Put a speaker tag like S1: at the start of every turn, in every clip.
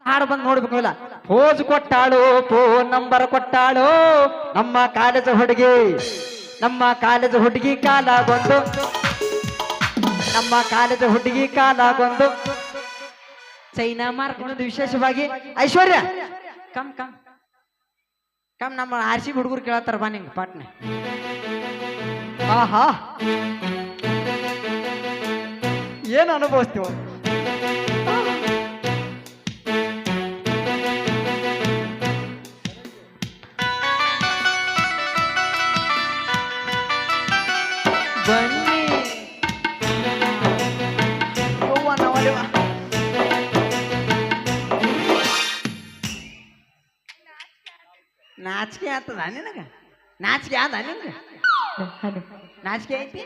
S1: ಹಾಡು ಬಂದು ನೋಡ್ಬೇಕು ಇಲ್ಲ ಫೋಜ್ ಕೊಟ್ಟಾಳು ಫೋನ್ ನಂಬರ್ ಕೊಟ್ಟಾಳು ನಮ್ಮ ಕಾಲೇಜ್ ಹುಡುಗಿ ನಮ್ಮ ಕಾಲೇಜ್ ಹುಡುಗಿ ಕಾಲಾಗೊಂದು ನಮ್ಮ ಕಾಲೇಜ್ ಹುಡುಗಿ ಕಾಲಾಗೊಂದು ಚೈನಾ ಮಾರ್ಕೊಂಡು ವಿಶೇಷವಾಗಿ ಐಶ್ವರ್ಯ ಕಮ್ ಕಮ್ ಕಮ್ ನಮ್ಮ ಆರ್ಸಿ ಹುಡುಗರು ಕೇಳತ್ತಾರ ಬಾ ನಿಂಗೆ ಪಾಟ್ನೆ ಆಹಾ ಏನು ಅನುಭವಿಸ್ತೀವ ಬನ್ನಿ ನಾಚಿಕೆ ಆಗ್ತದ ನಿನಗ ನಾಚಿಕೆ ಆದ ನಿನಗ ನಾಚಿಕೆ ಐತಿ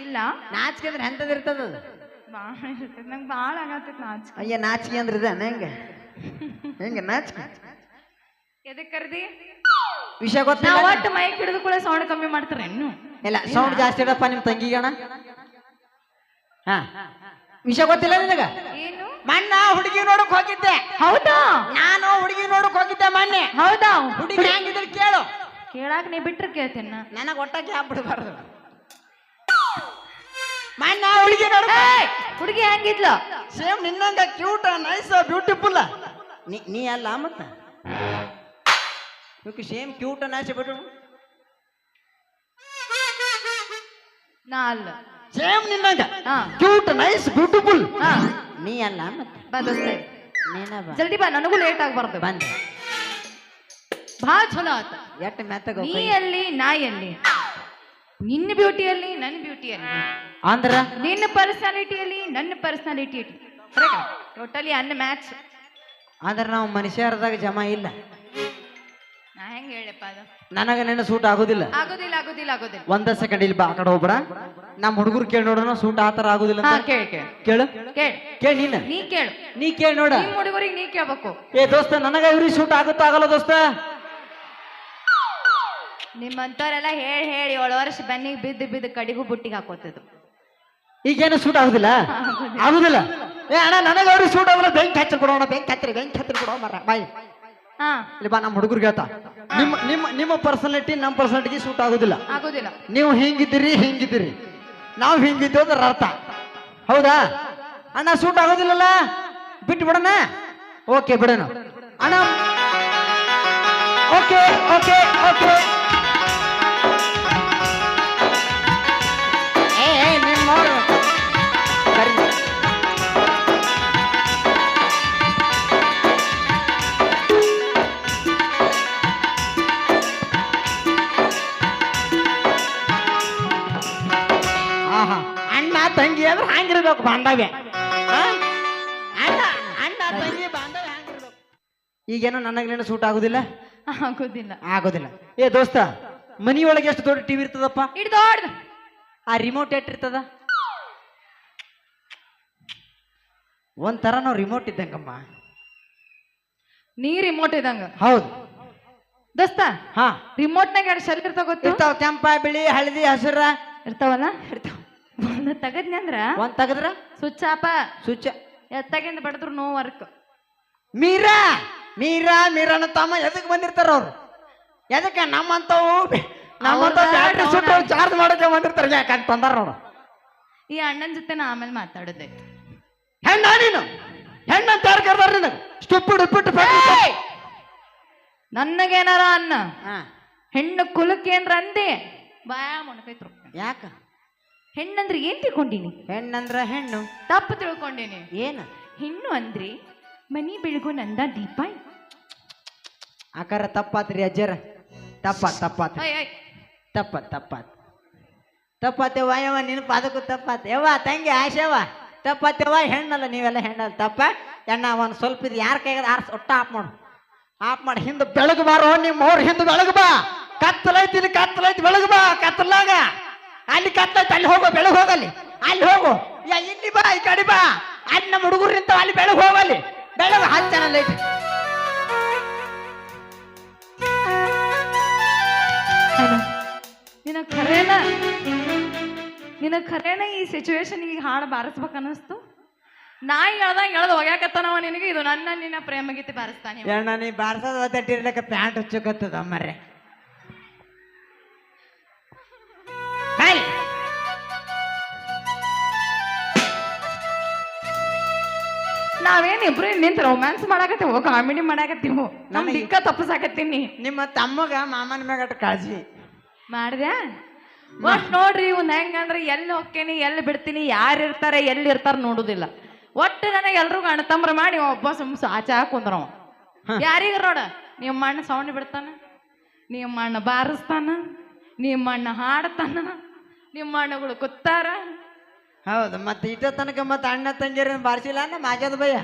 S2: ಇಲ್ಲ
S1: ನಾಚಿಕೆ ಅಂದ್ರೆ ಎಂತದಿರ್ತದ
S2: ನಂಗೆ ಭಾಳ ಆಗತ್ತೈತಿ ನಾಚಿಕೆ
S1: ಅಯ್ಯ ನಾಚಿಕೆ ಅಂದ್ರೆ ಇದೆ ಹೆಂಗ ಹೆಂಗ ನಾಚಿಕೆ
S2: ಎದಕ್ಕೆ ಕರ್ದಿ
S1: ವಿಷಯ ಗೊತ್ತಿಲ್ಲ
S2: ನಾವು ಒಟ್ಟು ಮೈಕ್ ಹಿಡಿದು ಕೂಡ ಸೌಂಡ್ ಕಮ್ಮಿ ಮಾಡ್ತಾರೆ ಇನ್ನು
S1: ಇಲ್ಲ ಸೌಂಡ್ ಜಾಸ್ತಿ ಇಡಪ್ಪ ನಿಮ್ ತಂಗಿಗಣ ಹಾ ವಿಷಯ ಗೊತ್ತಿಲ್ಲ ನಿನಗ
S2: ಏನು
S1: ಮಣ್ಣ ಹುಡುಗಿ ನೋಡಕ್ ಹೋಗಿದ್ದೆ
S2: ಹೌದಾ
S1: ನಾನು ಹುಡುಗಿ ನೋಡಕ್ ಹೋಗಿದ್ದೆ ಮೊನ್ನೆ
S2: ಹೌದಾ
S1: ಹುಡುಗಿ ಹೆಂಗಿದ್ರು ಕೇಳು
S2: ಕೇಳಾಕ ನೀ ಬಿಟ್ರೆ ಕೇಳ್ತೇನ
S1: ನನಗ್ ಒಟ್ಟಾಗಿ ಹಾಕ್ಬಿಡ್ಬಾರ್ದು ಮಣ್ಣ ಹುಡುಗಿ ನೋಡ
S2: ಹುಡುಗಿ ಹೆಂಗಿದ್ಲು
S1: ಸೇಮ್ ನಿನ್ನಂಗ ಕ್ಯೂಟ್ ನೈಸ್ ಬ್ಯೂಟಿಫುಲ್ ನೀ ಅಲ್ಲ ಮತ್ತ ಸೇಮ್ ಕ್ಯೂಟ್ ನೈಸ್ ಬಿಟ್ಟು
S2: ನಾ ಅಲ್ಲ
S1: ಸೇಮ್ ನಿನ್ನಂಗ
S2: ಹಾ
S1: ಕ್ಯೂಟ್ ನೈಸ್ ಬ್ಯೂಟಿಫುಲ್
S2: ಹಾ
S1: ನೀ ಅಲ್ಲ ಮತ್ತ
S2: ಬಾ ದೋಸ್ತೆ
S1: ನೀನ ಬಾ
S2: ಜಲ್ದಿ ಬಾ ನನಗೂ ಲೇಟ್ ಆಗ್ಬಾರ್ದು
S1: ಬಂದೆ
S2: ಭಾಳ ಚಲೋ ಆತ
S1: ಎಟ್ಟು ಮೆತ್ತಗ
S2: ನೀ ಎಲ್ಲಿ ನಾ ಎಲ್ಲಿ ನಿನ್ನ ಬ್ಯೂಟಿಯಲ್ಲಿ ನನ್ನ ಬ್ಯೂಟಿಯಲ್ಲಿ
S1: ಅಂದ್ರ
S2: ನಿನ್ನ ಪರ್ಸನಾಲಿಟಿಯಲ್ಲಿ ನನ್ನ ಪರ್ಸನಾಲಿಟಿ ಟೋಟಲಿ ಅನ್ನ ಮ್ಯಾಚ್
S1: ಅಂದ್ರ ನಾವು ಮನುಷ್ಯರದಾಗ ಜಮಾ ಇಲ್ಲ
S2: ನಾ ಹೆಂಗ್ ಹೇಳಪ್ಪ ಅದು
S1: ನನಗ ನಿನ್ನ ಸೂಟ್ ಆಗುದಿಲ್ಲ
S2: ಆಗೋದಿಲ್ಲ ಆಗೋದಿಲ್ಲ ಆಗೋದಿಲ್ಲ
S1: ಒಂದ ಸೆಕೆಂಡ್ ಇಲ್ಲಿ ಬಾ ಆ ಕಡೆ ಹೋಗ್ಬೇಡ ನಮ್ಮ ಹುಡುಗರು ಕೇಳಿ ನೋಡೋಣ ಸೂಟ್ ಆತರ ಆಗುದಿಲ್ಲ
S2: ಹಾ
S1: ಅಂತ
S2: ಕೇಳು ಕೇಳು
S1: ಕೇಳು
S2: ಕೇಳು
S1: ಕೇಳಿ ನೀನ
S2: ನೀ ಕೇಳು
S1: ನೀ ಕೇಳಿ ನೋಡ
S2: ನಿಮ್ ಹುಡುಗರಿಗೆ ನೀ ಕೇಳ್ಬೇಕು
S1: ಏ ದೋಸ್ತ ನನಗ ಇವ್ರಿಗೆ ಸೂಟ್ ಆಗುತ್ತಾ ಆಗಲ್ಲ ದೋಸ್ತ
S2: ನಿಮ್ಮಂತವರೆಲ್ಲ ಹೇಳಿ ಹೇಳಿ 7 ವರ್ಷ ಬೆನ್ನಿಗೆ ಬಿದ್ದು ಬಿದ್ದು ಕಡಿಗೂ ಬುಟ್ಟಿಗೆ ಹಾಕೋತಿದ್ದು
S1: ಈಗೇನು ಸೂಟ್ ಆಗುದಿಲ್ಲ ಆಗುದಿಲ್ಲ ಏ ಅಣ್ಣ ನನಗ ಅವ್ರಿಗೆ ಸೂಟ್ ಆಗುಲ್ಲ ಬೆಂಕಿ ಹಚ್ಚಿ ಕೊಡೋಣ ಬೆಂಕಿ ಹತ್ತಿರ ಕೊಡೋ ಮರ ಬಾಯ್
S2: ಹಾ
S1: ಇಲ್ಲಿ ಬಾ ನಮ್ಮ ಹುಡುಗರಿಗೆ ಹೇಳ್ತಾ ನಿಮ್ಮ ನಿಮ್ಮ ನಿಮ್ಮ ಪರ್ಸನಾಲಿಟಿ ನಮ್ಮ ಪರ್ಸನಾಲಿಟಿಗೆ ಸೂಟ್ ಆಗುದಿಲ್ಲ
S2: ಆಗೋದಿಲ್ಲ
S1: ನೀವು ಹಿಂಗಿದ್ದೀರಿ ನಾವು ಹಿಂಗಿದ್ದೇವೆ ಅದ್ರ ಅರ್ಥ ಹೌದಾ ಅಣ್ಣ ಸೂಟ್ ಆಗೋದಿಲ್ಲಲ್ಲ ಬಿಟ್ಟು ಬಿಡೋಣ ಓಕೆ ಬಿಡೋಣ ಅಣ್ಣ ಓಕೆ ಓಕೆ ಓಕೆ ನೀನ್ ನೋಡು ಸರಿ ಆಹಾ ಅಣ್ಣ ತಂಗಿ ಅಂದ್ರೆ ಹಂಗಿರ್ಬೇಕು ಬಾಂಧವ್ಯ ಅಣ್ಣ ಅಣ್ಣ ತಂಗಿ ಬಾಂಧವ್ಯ ಹಂಗಿರ್ಬೇಕು ಈಗೇನೋ ನನಗೇನು ಸೂಟ್ ಆಗುದಿಲ್ಲ
S2: ಆಗೋದಿಲ್ಲ
S1: ಆಗೋದಿಲ್ಲ ಏ ದೋಸ್ತ ಮನಿಯೊಳಗೆ ಎಷ್ಟು ದೊಡ್ಡ ಟಿವಿ ಇರ್ತದಪ್ಪ
S2: ಹಿಡ್ದೋಡ್
S1: ಆ ರಿಮೋಟ್ ಎಷ್ಟಿರ್ತದ ಒಂಥರ ನಾವು ರಿಮೋಟ್ ಇದ್ದಂಗಮ್ಮ
S2: ನೀ ರಿಮೋಟ್ ಇದಂಗ
S1: ಹೌದು
S2: ದೋಸ್ತ
S1: ಹಾ
S2: ರಿಮೋಟ್ನಾಗ ಎರಡು ಶೆಲ್ ಇರ್ತಾವ ಗೊತ್ತು
S1: ಇರ್ತಾವ ಕೆಂಪ ಬಿಳಿ ಹಳದಿ ಹಸಿರ
S2: ಇರ್ತಾವಲ್ಲ
S1: ಇರ್ತಾವ
S2: ಒಂದು ತಗದ್ನಂದ್ರ
S1: ಒಂದ್ ತೆಗದ್ರ
S2: ಸ್ವಿಚ್ ಆಪ
S1: ಸ್ವಿಚ್
S2: ಎತ್ತಾಗಿಂದ ಬಡದ್ರು ನೋ ವರ್ಕ್
S1: ಮೀರಾ ಮೀರಾ ಮೀರಾನ ತಮ್ಮ ಎದಕ್ ಬಂದಿರ್ತಾರ ಅವ್ರು ಎದಕ್ಕೆ ನಮ್ಮಂತವು ಬ್ಯಾಟ್ರಿ ಸುಟ್ಟು ಚಾರ್ಜ್ ಮಾಡಕ್ಕೆ ಬಂದಿರ್ತಾರ ಯಾಕಂತ ತಂದಾರ ನೋಡು
S2: ಈ ಅಣ್ಣನ ಜೊತೆ ನಾ ಆಮೇಲೆ ಮಾತಾಡೋದೆ
S1: ಹೆಣ್ಣ ನೀನು ಹೆಣ್ಣಂತ ಯಾರು ಕರ್ದಾರ ನಿನಗೆ ಸ್ಟುಪಿಡ್ ಉಪ್ಪಿಟ್ಟು
S2: ನನಗೇನಾರ ಅನ್ನ ಹೆಣ್ಣು ಕುಲಕ್ಕೇನ್ರ ಅಂದೆ ಬಾಯ ಮೊಣಕೈತ್ರು
S1: ಯಾಕ
S2: ಹೆಣ್ಣಂದ್ರೆ ಏನ್ ತಿಳ್ಕೊಂಡಿನಿ
S1: ಹೆಣ್ಣಂದ್ರ ಹೆಣ್ಣು
S2: ತಪ್ಪು ತಿಳ್ಕೊಂಡೇನಿ
S1: ಏನ
S2: ಹೆಣ್ಣು ಅಂದ್ರೆ ಮನಿ ಬೆಳಗು ನಂದ ದೀಪ
S1: ಆಕಾರ ತಪ್ಪಾತ್ರಿ ಅಜ್ಜರ ತಪ್ಪಾತ್ರಿ ತಪ್ಪಾತೇವ ಯವ್ವ ನಿನ್ನ ಪಾದಕ್ಕೂ ತಪ್ಪಾತ ಯವ್ವ ತಂಗಿ ಆಶೆವ ತಪ್ಪಾತೇವ ಹೆಣ್ಣಲ್ಲ ನೀವೆಲ್ಲ ಹೆಣ್ಣಲ್ಲ ತಪ್ಪ ಎಣ್ಣ ಒಂದು ಸ್ವಲ್ಪ ಇದು ಯಾರ ಕೈಗೆ ಒಟ್ಟ ಆಫ್ ಮಾಡಿ ಹಿಂದೆ ಬೆಳಗ್ಗೆ ಬಾರೋ ನಿಮ್ಮ ಅವ್ರ ಹಿಂದೆ ಬೆಳಗ್ಗೆ ಬಾ ಕತ್ತಲೈತಿ ಇಲ್ಲಿ ಕತ್ತಲೈತಿ ಬೆಳಗ್ಗೆ ಬಾ ಕತ್ತಲಾಗ ಅಲ್ಲಿ ಕತ್ತಲೈತಿ ಅಲ್ಲಿ ಹೋಗೋ ಬೆಳಗ್ಗೆ ಹೋಗಲ್ಲಿ ಅಲ್ಲಿ ಹೋಗು ಇಲ್ಲಿ ಬಾ ಈ ಕಡೆ ಬಾ ಅಲ್ಲಿ ನಮ್ಮ ಹುಡುಗರು ನಿಂತ ಅಲ್ಲಿ ಬೆಳಗ್ಗೆ ಹೋಗಲ್ಲಿ ಬೆಳಗ್ಗೆ ಹಚ್ಚನಲ್ಲ ಐತಿ
S2: ನಿನಗೆ ಖರೇನ ಈ ಸಿಚುವೇಶನ್ ಈಗ ಹಾಡು ಬಾರಿಸ್ಬೇಕು ಅನ್ನಿಸ್ತು ನಾಯಿ ಎಳ್ದ ಒಗ್ಯಾಕತ್ತಾನವ ನಿನಗೆ. ಇದು ನಿನ್ನ ಪ್ರೇಮ ಗೀತೆ ಬಾರಿಸ್ತಾನೆ.
S1: ಎಣ್ಣ ನೀ ಬಾರ್ಸೋದ್ ಒತ್ತಟ್ಟಿರ್ಲಕ್ಕ ಪ್ಯಾಂಟ್ ಹುಚ್ಚಕತ್ತದ ಮರ್ರೆ.
S2: ನಾವೇನ್ ಇಬ್ರು ನಿಂತ ರೊಮ್ಯಾನ್ಸ್ ಮಾಡಾಕತ್ತೀವೋ, ಕಾಮಿಡಿ ಮಾಡಾಕತ್ತೀವೋ, ನಮ್ ದಿಕ್ಕ ತಪ್ಪಸಾಕತ್ತೀನಿ.
S1: ನಿಮ್ಮ ತಮ್ಮಗ ಮಾಮನ ಮ್ಯಾಗ ಕಾಳಜಿ
S2: ಮಾಡ್ದೆ. ಒಟ್ ನೋಡ್ರಿ ಇವ್ನ ಹೆಂಗಂದ್ರೆ ಎಲ್ಲಿ ಹೋಗ್ತೀನಿ ಎಲ್ಲಿ ಬಿಡ್ತೀನಿ, ಯಾರು ಇರ್ತಾರೆ ಎಲ್ಲಿ ಇರ್ತಾರ ನೋಡುದಿಲ್ಲ. ಒಟ್ಟು ನನಗೆ ಎಲ್ರಿಗೂ ಅಣ್ಣತಂಬ್ರ ಮಾಡಿ ಒಬ್ಬ ಆಚೆ ಹಾಕುಂದ್ರವ. ಯಾರಿಗ ನೋಡ, ನಿಮ್ಮ ಅಣ್ಣ ಸೌಂಡ್ ಬಿಡ್ತಾನ, ನಿಮ್ಮ ಅಣ್ಣ ಬಾರಿಸ್ತಾನ, ನಿಮ್ಮ ಅಣ್ಣ ಹಾಡ್ತಾನ, ನಿಮ್ಮ ಅಣ್ಣಗಳು ಕೂತಾರ.
S1: ಹೌದು, ಮತ್ತೆ ಇಟ್ಟ ತನಕ ಮತ್ತೆ ಅಣ್ಣ ತಂಗಿರ ಬಾರಿಸಿಲ್ಲ ಅನ್ನ ಮಾಜದ ಭಯ.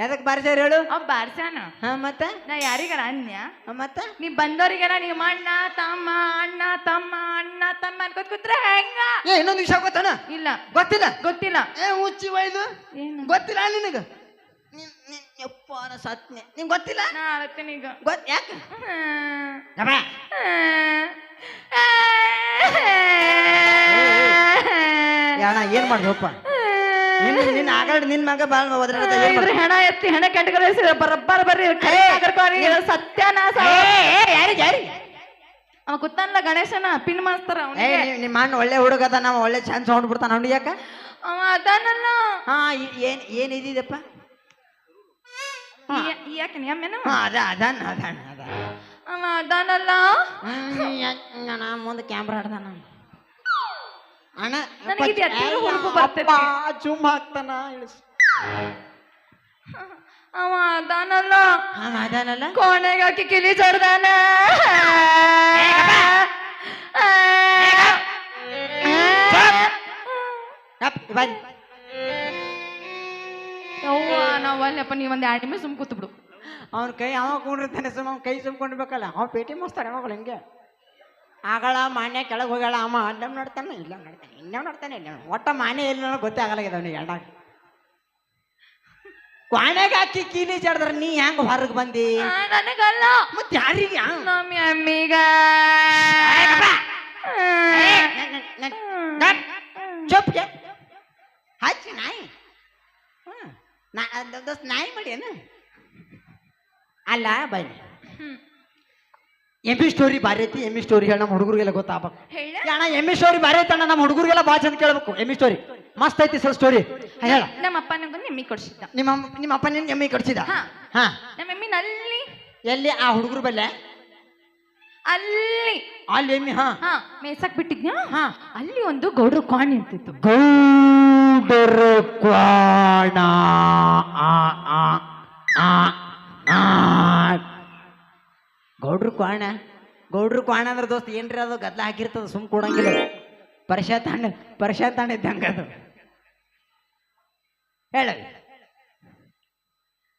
S1: ಎದಕ್ ಬಾರಿಸ್ಯಾರ ಹೇಳು?
S2: ಅವ್ ಬಾರ್ಸ್ಯಾನ.
S1: ಮತ್ತೆ
S2: ನಾ ಯಾರಿಗಾರ ಅನ್ಯ?
S1: ಮತ್ತೆ
S2: ನೀ ಬಂದವ್ರಿಗಾರ ನಿಮ್ಮ ಅಣ್ಣ ತಮ್ಮ ಅಣ್ಣ ತಮ್ಮ ಅಣ್ಣ ತಮ್ಮ ಅನ್ಕೋತ್ ಕೂತ್ರೆ ಹೆಂಗ?
S1: ಇನ್ನೊಂದು ವಿಷಯ ಗೊತ್ತಾನ?
S2: ಇಲ್ಲ
S1: ಗೊತ್ತಿಲ್ಲ.
S2: ಗೊತ್ತಿಲ್ಲ.
S1: ಹುಚ್ಚಿ ವೈದು
S2: ಏನು
S1: ಗೊತ್ತಿಲ್ಲ ನಿನಗ? ಯಪ್ಪ ಸತ್ನೆ ನಿಂಗೆ ಗೊತ್ತಿಲ್ಲ?
S2: ನಾ ಅಳತ್ತೀನಿ ಈಗ.
S1: ಯಾಕೆ ಯಾಣ ಏನ್ ಮಾಡ್ದಪ್ಪ? ನಿನ್ನ ಆಗಾಡ್ ನಿನ್ ಮಗ ಬಾಳ್
S2: ಇದ್ರ ಹೆಣ ಎತ್ತಿ ಹೆಣ ಕೆಟ್ಟಗಳಿಸಿದ ಬರಬ್ಬರ ಬರ್ರಿ ಸತ್ಯನಾಶ. ಅವ ಕೂತಾನಲ್ಲ ಗಣೇಶನ ಪಿನ್ ಮಾಡ್ತಾರ.
S1: ನಿಮ್ಮ ಅಣ್ಣ ಒಳ್ಳೆ ಹುಡುಗದ, ನಾವು ಒಳ್ಳೆ ಚಾನ್ಸ್ ಸೌಂಡ್ ಬಿಡ್ತಾನ ಅವ್ನಿಗೆ. ಯಾಕ
S2: ಅವ ಅದಾನಲ್ಲ.
S1: ಹಾ ಏನ್ ಇದಿದಪ್ಪ?
S2: ಯಾಕೆ ಅಮ್ಮೇನು
S1: ಅದಾನ
S2: ಅವ ಅದಾನಲ್ಲ.
S1: ಮುಂದೆ ಕ್ಯಾಮ್ರಾ ಆಡ್ದಾನ ಅಣ್ಣ. ಚುಮ್ ಹಾಕ್ತಾನ.
S2: ಅವ ಅದಾನಲ್ಲ.
S1: ಅದಾನಲ್ಲ
S2: ಕೋಣೆಗೆ ಹಾಕಿ ಕಿಲಿ ಚಡ್ದಾನ. ನಾವಲ್ಲಪ್ಪ, ನೀವೊಂದು 2 ನಿಮಿಷ ಸುಮ್ ಕೂತ್ ಬಿಡು.
S1: ಅವ್ನ ಕೈ ಅವ ಕೊಂಡಿರ್ತಾನೆ, ಸುಮ್ಮ ಅವ್ನ ಕೈ ಸುಮ್ಕೊಂಡಿರ್ಬೇಕಲ್ಲ. ಅವ ಪೇಟಿ ಮಸ್ತಾನೆ ಯಾವಾಗಲ ಹಿಂಗೆ. ಆಗಳ ಮಾನ್ಯ ಕೆಳಗೆ ಹೋಗ್ಯಾಳ, ಅಮ್ಮ ಅಲ್ಲಮ್ ನೋಡ್ತಾನೆ, ಇಲ್ಲ ನೋಡ್ತಾನೆ, ಇನ್ನೂ ನೋಡ್ತಾನೆ, ಇಲ್ಲ ಒಟ್ಟ ಮಾನ್ಯ ಇಲ್ಲ ಗೊತ್ತೇ ಆಗಲಾಗಿದೆ ಅವನಿಗೆ. ಎರಡಾಗ ಕ್ವಾಣ್ಯಾಗ ಹಾಕಿ ಕೀಲಿ ಜಾಡ್ದ್ರ ನೀ ಹೆಂಗ ಹೊರಗೆ ಬಂದಿ?
S2: ನನಗಲ್ಲ,
S1: ಮತ್ತೆ ಯಾರಿಗೆ?
S2: ನಮ್ಮ ಅಮ್ಮಿಗ.
S1: ಚೊಪ್ಗೆ ಹಚ್ಚಿ ನಾಯಿ ನಾಯಿ ಮಾಡಿ ಏನು ಅಲ್ಲ ಬೈಲಿ. ಎಮ್ಮಿ ಸ್ಟೋರಿ ಬಾರಿ ಐತಿ. ಎಮ್ಮಿ ಸ್ಟೋರಿ ಹೇಳ ನಮ್ಮ ಹುಡುಗರಿಗೆಲ್ಲ ಗೊತ್ತಾಗಬೇಕು. ಅಣ್ಣ ಎಮ್ಮಿ ಸ್ಟೋರಿ ಬಾರಿ ಐತಣ್ಣ, ನಮ್ಮ ಹುಡುಗರಿಗೆಲ್ಲ ಭಾಳ ಚಂದ ಕೇಳ್ಬೇಕು. ಎಮ್ಮಿ ಸ್ಟೋರಿ ಮಸ್ತ್ ಐತಿ ಸರ್ ಸ್ಟೋರಿ. ಹೇಳ.
S2: ನಮ್ಮ ಅಪ್ಪ ನಂಗೊಂದು ಎಮ್ಮಿ ಕೊಡ್ಸಿದ್ದ.
S1: ನಿಮ್ಮ ಅಪ್ಪ ನಿನ್ ಎಮ್ಮಿ ಕೊಡ್ಸಿದ? ಹಾ.
S2: ನಮ್ಮ ಎಮ್ಮಿ ಅಲ್ಲಿ
S1: ಎಲ್ಲಿ? ಆ ಹುಡುಗರು ಬಲ್ಲೆ ಅಲ್ಲಿ ಎಮ್ಮಿ. ಹಾ
S2: ಮೇಸಕ್ ಬಿಟ್ಟಿದ್ನ. ಅಲ್ಲಿ ಒಂದು ಗೌಡ್ರ ಕ್ವಾಣ್ ನಿಂತಿತ್ತು.
S1: ಗೌಡರ ಕ್ವಾಣ. ಗೌಡ್ರು ಕ್ವಾಣ. ಗೌಡ್ರು ಕ್ವಾಣ ಅಂದ್ರೆ ದೋಸ್ತ ಏನ್ರಿ ಅದು ಗದ್ಲ ಹಾಕಿರ್ತದ, ಸುಮ್ ಕೊಡಂಗಿಲ್ಲ. ಪರಿಶಾತಾಣ ಇದ್ದಂಗ ಅದು. ಹೇಳ.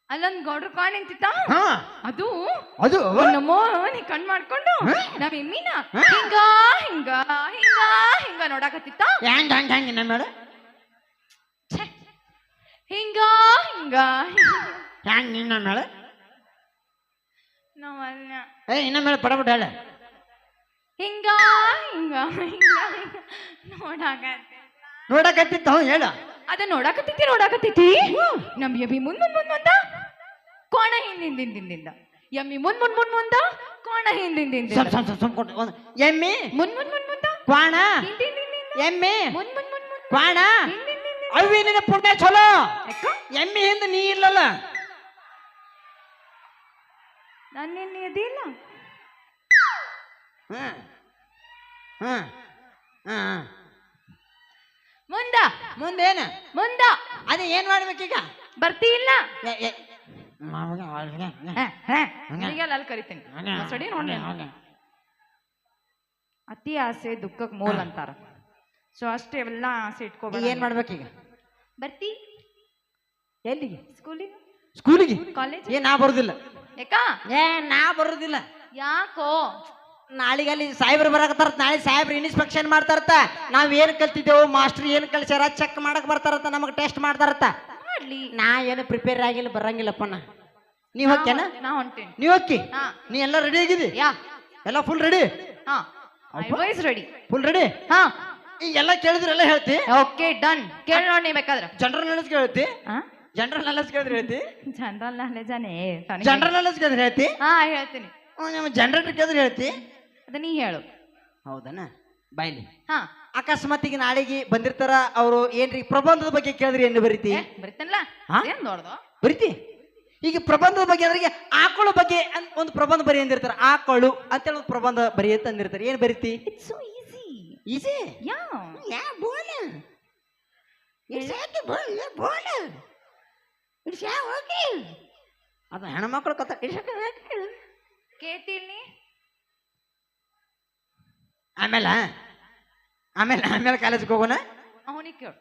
S2: ಅಲ್ಲೊಂದ್ ಗೌಡ್ರ ಕ್ವಾಣ್ ನಿಂತಿತ್ತ. ಅದು ನಮ್ಮೋ ನೀ ಕಣ್ ಮಾಡ್ಕೊಂಡು ನಾವ್ ಎಮ್ಮಿನ ಹಿಂಗ ಹಿಂಗ ಹಿಂಗ ಹಿಂಗ ನೋಡಾಕತ್ತಿತ್ತ.
S1: ಹೆಂಗ ನಮ್ಮ ಮೇಡ
S2: ಹಿಂಗ ಹಿಂಗ
S1: ಹೆಂಗ್ ನಿನ್ನ ಮೇಳ?
S2: ನಾವಲ್ಲ.
S1: ಇನ್ನ ಮೇಲೆ ಪಡಬಿಟ್ಟ ಹೇಳ.
S2: ಹಿಂಗ ಹಿಂಗ ಹಿಂಗ
S1: ನೋಡಕತ್ತಿತ್ತ. ಹೇಳ.
S2: ಅದ ನೋಡಾಕತ್ತಿತಿ. ನಮ್ ಎಮ್ಮಿ ಮುಂದ ಕೋಣ ಹಿಂದಿಂದ ಎಮ್ಮಿ ಮುಂದ ಕೋಣ ಹಿಂದಿಂದ
S1: ಎಮ್ಮಿ ಮುಂದ ಕ್ವಾಣ ಎಮ್ಮಿ ಕ್ವಾಣ. ಅವಿ ನಿನ್ನ ಪುಣ್ಯ ಚಲೋ. ಎಮ್ಮಿ ಹಿಂದ ನೀ ಇಲ್ಲಲ್ಲ.
S2: ನಾನೇನು ಎದಿಲ್ಲ.
S1: ಮುಂದೇನ
S2: ಮುಂದ
S1: ಅದೇ ಏನ್ ಮಾಡ್ಬೇಕೀಗ?
S2: ಬರ್ತಿ ಇಲ್ಲ ಅಲ್ಲಿ ಕರಿತೀನಿ. ಅತಿ ಆಸೆ ದುಃಖಕ್ ಮೂಲ ಅಂತಾರ. ಸೊ ಅಷ್ಟೇ ಎಲ್ಲ ಆಸೆ ಇಟ್ಕೋಬೇಕು.
S1: ಏನ್ ಮಾಡ್ಬೇಕೀಗ?
S2: ಬರ್ತಿ
S1: ಎಲ್ಲಿಗೆ?
S2: ಸ್ಕೂಲಿಗೆ
S1: ಕಾಲೇಜ್. ನಾ ಬರುದಿಲ್ಲ.
S2: ಯಾಕಾ?
S1: ನಾ ಬರುದಿಲ್ಲ.
S2: ಯಾಕೋ?
S1: ನಾಳೆಗೆ ಅಲ್ಲಿ ಸಾಹೇಬ್ರು ಬರಾಕತ್ತಾರ. ನಾಳೆ ಸಾಹೇಬ್ರು ಇನ್ಸ್ಪೆಕ್ಷನ್ ಮಾಡ್ತಾರತ್ತ. ನಾವ್ ಏನ್ ಕಲ್ತಿದ್ದೇವು, ಮಾಸ್ಟರ್ ಏನ್ ಕಲ್ಸ್ಯಾರ ಚೆಕ್ ಮಾಡಕ್ ಬರ್ತಾರತ್ತ, ನಮಗ್ ಟೆಸ್ಟ್ ಮಾಡ್ತಾರತ್ತ. ನಾ ಏನು ಪ್ರಿಪೇರ್ ಆಗಿಲ್ಲ, ಬರಂಗಿಲ್ಲಪ್ಪ. ನೀವ್ ಹೋಗ್ಯಾನ?
S2: ನಾ ಹೊಂಟೇನಿ.
S1: ನೀವ್ ಹೋಗಿ? ನೀ ಎಲ್ಲ ರೆಡಿ ಆಗಿದಿ? ಎಲ್ಲ full ready?
S2: Ready.
S1: Full ready? ಎಲ್ಲ ಕೇಳಿದ್ರೆ ಎಲ್ಲ ಹೇಳ್ತಿ?
S2: Okay done. ಕೇಳಿ ನೋಡಿ ಬೇಕಾದ್ರೆ
S1: ಜನರಲ್ ನಾಲೆಜ್ ಕೇಳ್ತಿ? ಜನರಲ್ ನಾಲೆಜ್ ಕೇಳಿದ್ರೆ ಹೇಳ್ತಿ?
S2: ಜನರಲ್ ನಾಲೆಜಾನೇ
S1: ಜನರಲ್ ನಾಲೆಜ್ ಕೇಳಿದ್ರೆ ಹೇಳ್ತಿ?
S2: ಹಾ ಹೇಳ್ತೀನಿ.
S1: ನಿಮ್ಮ ಜನರೇಟರ್ ಕೇಳಿದ್ರೆ ಹೇಳ್ತಿ?
S2: ಅದ ನೀ ಹೇಳು.
S1: ಹೌದನ ಬಾಯ್ಲಿ.
S2: ಹಾ
S1: ಅಕಸ್ಮಾತಿಗೆ ನಾಳೆಗೆ ಬಂದಿರ್ತಾರ ಅವರು ಏನ್ರಿ ಪ್ರಬಂಧದ ಬಗ್ಗೆ ಕೇಳಿದ್ರೆ ಏನು ಬರೀತಿ?
S2: ಬರಿತೇನಲ್ಲ
S1: ಹಾ?
S2: ಏನ್ ದೊಡ್ಡದು
S1: ಬರೀತಿ? ಈಗ ಪ್ರಬಂಧದ ಬಗ್ಗೆ ಅಂದ್ರೆ ಆಕಳು ಬಗ್ಗೆ ಒಂದು ಪ್ರಬಂಧ ಬರಿ ಅಂದಿರ್ತಾರ. ಆಕಳು ಅಂತೇಳಿ ಒಂದು ಪ್ರಬಂಧ ಬರಿ ಅಂತ ಅಂದಿರ್ತಾರೆ. ಏನ್ ಬರೀತಿ?
S2: It's so easy.
S1: Easy?
S2: Yeah
S1: yeah ಬೋಲ ಇಟ್ಸ್ ಯಾಕೆ ಬೋಲ ಬೋಲ ಇಟ್ಸ್ ಯಾ ಓಕೆ ಅದು ಹೆಣ್ಮಕ್ಳು ಕಥ
S2: ಕೇಳ್ತೀನಿ.
S1: ಆಮೇಲೆ ಆಮೇಲೆ ಆಮೇಲೆ ಕಾಲೇಜ್ಗೆ ಹೋಗೋಣ.
S2: ಅವನಿಗೆ ಕೇಳು.